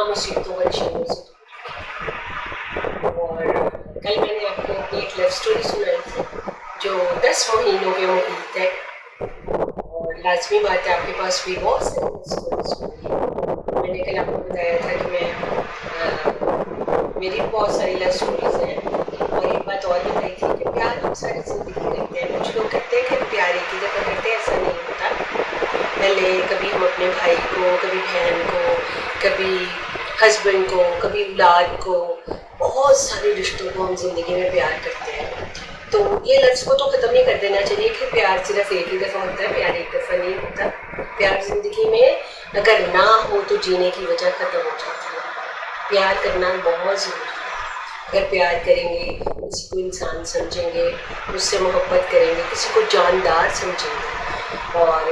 तमाम मुसीबतों परेशानियों से दूर। और कल मैंने आपको अपनी एक लव स्टोरी सुनाई थी जो 10 महीनों के मुहित है, और लाजमी बात है आपके पास भी बहुत सारी लव स्टोरीज होंगी। मैंने कल आपको बताया था कि मेरी बहुत सारी लव स्टोरीज हैं, और एक बात और बताई थी कि प्यार हम सारी ज़िंदगी करते हैं। कुछ लोग कहते हैं कि प्यार एक ही दफ़ा करते हैं, ऐसा नहीं होता। पहले कभी हम अपने भाई को, कभी बहन को, कभी हस्बैंड को, कभी औलाद को, बहुत सारे रिश्तों को हम ज़िंदगी में प्यार करते हैं। तो ये लफ्ज़ को तो ख़त्म ही कर देना चाहिए कि प्यार सिर्फ एक ही दफ़ा होता है। प्यार एक दफ़ा नहीं होता। प्यार ज़िंदगी में अगर ना हो तो जीने की वजह ख़त्म हो जाती है। प्यार करना बहुत ज़रूरी है। अगर प्यार करेंगे, किसी को इंसान समझेंगे, उससे मोहब्बत करेंगे, किसी को जानदार समझेंगे और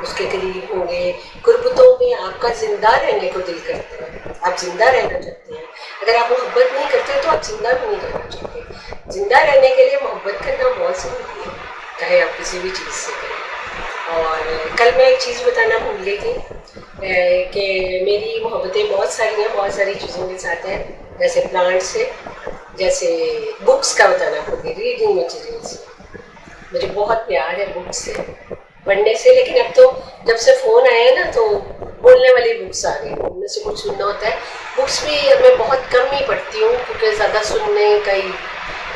उसके करीब होंगे, गुरबतों में आपका ज़िंदा रहने को दिल करता है, आप ज़िंदा रहना चाहते हैं। अगर आप मोहब्बत नहीं करते तो आप ज़िंदा भी नहीं रहना चाहते। ज़िंदा रहने के लिए मोहब्बत करना बहुत ज़रूरी है, चाहे आप किसी भी चीज़ से करें। और कल मैं एक चीज़ बताना भूल गई थी कि मेरी मोहब्बतें बहुत सारी हैं, बहुत सारी चीज़ों के साथ हैं, जैसे प्लांट से, जैसे बुक्स का बताना भूल गई, रीडिंग मटीरियल से। मुझे बहुत प्यार है बुक्स से, पढ़ने से। लेकिन अब तो जब से फ़ोन आया है ना तो बोलने वाली बुक्स आ गई, उनमें से कुछ सुनना होता है। बुक्स भी अब मैं बहुत कम ही पढ़ती हूँ क्योंकि ज़्यादा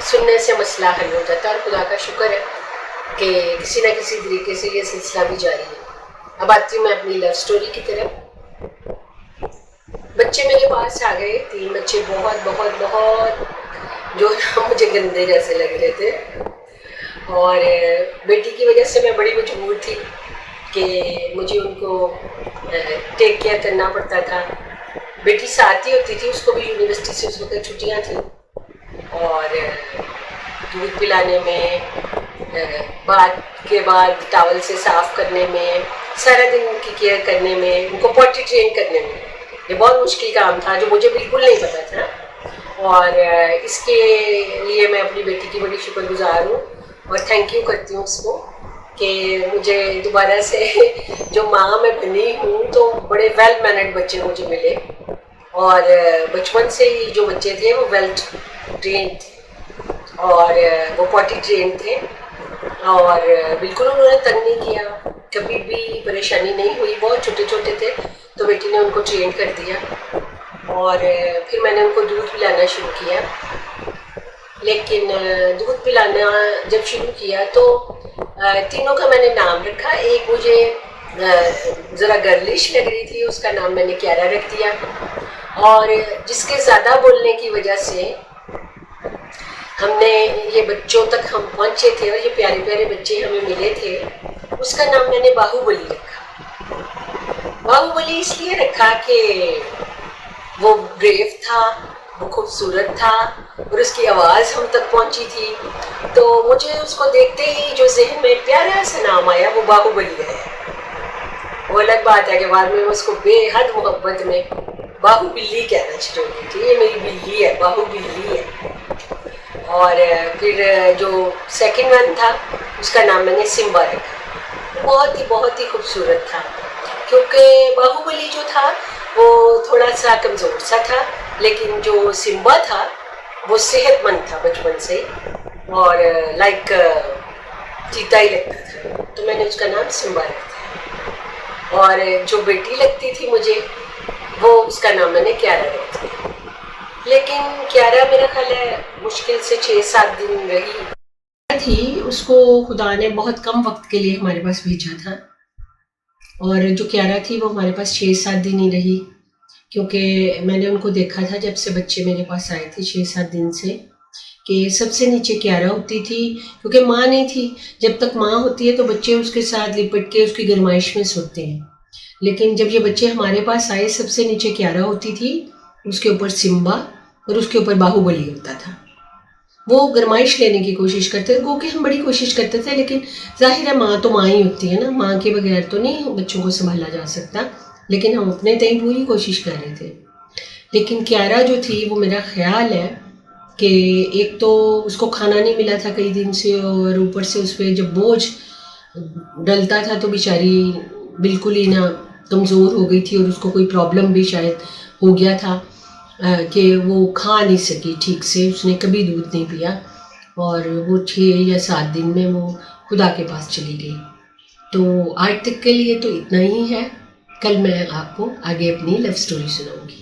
सुनने से मसला हल हो जाता है। और खुदा का शुक्र है कि किसी न किसी तरीके से ये सिलसिला भी जारी है। अब आती हूँ मैं अपनी लव स्टोरी की तरफ। बच्चे मेरे पास आ गए, 3 बच्चे, बहुत बहुत बहुत जो ना मुझे गंदे जैसे लग रहे थे। और बेटी की वजह से मैं बड़ी मजबूर थी कि मुझे उनको टेक केयर करना पड़ता था। बेटी साथ ही होती थी, उसको भी यूनिवर्सिटी से उस वक्त छुट्टियाँ थी, और दूध पिलाने में, बाद के बाद टॉवल से साफ़ करने में, सारा दिन उनकी केयर करने में, उनको पॉटी ट्रेन करने में, ये बहुत मुश्किल काम था जो मुझे बिल्कुल नहीं पता था। और इसके लिए मैं अपनी बेटी की बड़ी शुक्रगुजार हूँ और थैंक यू करती हूँ उसको कि मुझे दोबारा से जो माँ मैं बनी हूँ तो बड़े वेल मैनर्ड बच्चे मुझे मिले। और बचपन से ही जो बच्चे थे वो वेल ट्रेन थे और वो पॉटी ट्रेन थे, और बिल्कुल उन्होंने तंग नहीं किया, कभी भी परेशानी नहीं हुई। बहुत छोटे छोटे थे तो बेटी ने उनको ट्रेन कर दिया, और फिर मैंने उनको दूध पिलाना शुरू किया। लेकिन दूध पिलाना जब शुरू किया तो तीनों का मैंने नाम रखा। एक मुझे ज़रा गर्लिश लग रही थी, उसका नाम मैंने क्यारा रख दिया, और जिसके ज़्यादा बोलने की वजह से हमने ये बच्चों तक हम पहुँचे थे और ये प्यारे प्यारे बच्चे हमें मिले थे, उसका नाम मैंने बाहुबली रखा। बाहुबली इसलिए रखा कि वो ब्रेव था, वो खूबसूरत था और उसकी आवाज़ हम तक पहुंची थी। तो मुझे उसको देखते ही जो जहन में प्यारा सा नाम आया वो बाहुबली है। वो अलग बात है कि बाद में उसको बेहद मोहब्बत में बाहुबिल्ली कहना शुरू की थी, ये मेरी बिल्ली है, बाहुबिल्ली है। और फिर जो सेकंड वन था उसका नाम मैंने सिम्बा रखा। बहुत ही खूबसूरत था क्योंकि बाहुबली जो था वो थोड़ा सा कमज़ोर सा था, लेकिन जो सिम्बा था वो सेहतमंद था बचपन से, और लाइक चीता ही लगता था, तो मैंने उसका नाम सिम्बा रखा। और जो बेटी लगती थी मुझे वो उसका नाम मैंने क्यारा रखा। लेकिन क्यारा मेरा ख्याल है मुश्किल से 6-7 दिन रही थी। उसको खुदा ने बहुत कम वक्त के लिए हमारे पास भेजा था, और जो क्यारा थी वो हमारे पास 6-7 दिन ही रही, क्योंकि मैंने उनको देखा था जब से बच्चे मेरे पास आए थे 6-7 दिन से, कि सबसे नीचे क्यारा होती थी क्योंकि माँ नहीं थी। जब तक माँ होती है तो बच्चे उसके साथ लिपट के उसकी गरमाइश में सोते हैं, लेकिन जब ये बच्चे हमारे पास आए सबसे नीचे क्यारा होती थी, उसके ऊपर सिम्बा और उसके ऊपर बाहुबली होता था। वो गरमाइश लेने की कोशिश करते थे, क्योंकि हम बड़ी कोशिश करते थे, लेकिन जाहिर है माँ तो माँ ही होती है ना, माँ के बगैर तो नहीं बच्चों को संभाला जा सकता, लेकिन हम अपने तय पूरी कोशिश कर रहे थे। लेकिन क्यारा जो थी वो मेरा ख्याल है कि एक तो उसको खाना नहीं मिला था कई दिन से, और ऊपर से उस पर जब बोझ डलता था तो बेचारी बिल्कुल ही ना کمزور ہو گئی تھی اور اس کو کوئی پرابلم بھی شاید ہو گیا تھا کہ وہ کھا نہیں سکی ٹھیک سے، اس نے کبھی دودھ نہیں پیا، اور وہ 6 یا 7 دن میں وہ خدا کے پاس چلی گئی۔ تو آج تک کے لیے تو اتنا ہی ہے، کل میں آپ کو آگے اپنی لو اسٹوری سناؤں گی۔